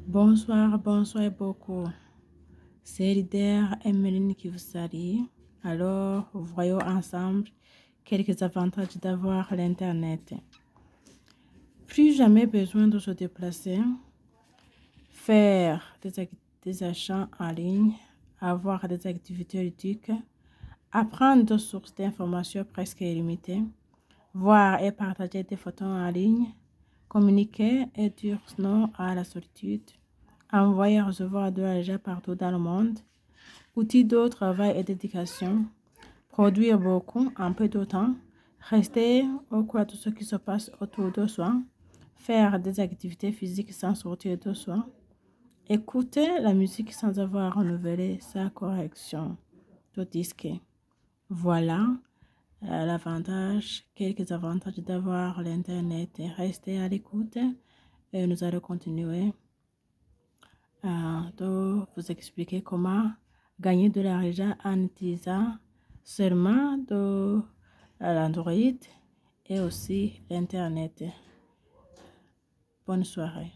Bonsoir, bonsoir beaucoup. C'est Leader Emeline qui vous salue. Alors, voyons ensemble quelques avantages d'avoir l'Internet. Plus jamais besoin de se déplacer, faire des achats en ligne, avoir des activités ludiques, apprendre de sources d'informations presque illimitées, voir et partager des photos en ligne, communiquer et dire non à la solitude, envoyer et recevoir de l'argent partout dans le monde, outils de travail et d'éducation, produire beaucoup en peu de temps, rester au courant de ce qui se passe autour de soi, faire des activités physiques sans sortir de soi, écouter la musique sans avoir renouvelé sa correction de disque. Voilà quelques avantages d'avoir l'Internet. Restez à l'écoute et nous allons continuer de vous expliquer comment gagner de l'argent en utilisant seulement de l'Android et aussi l'Internet. Bonne soirée.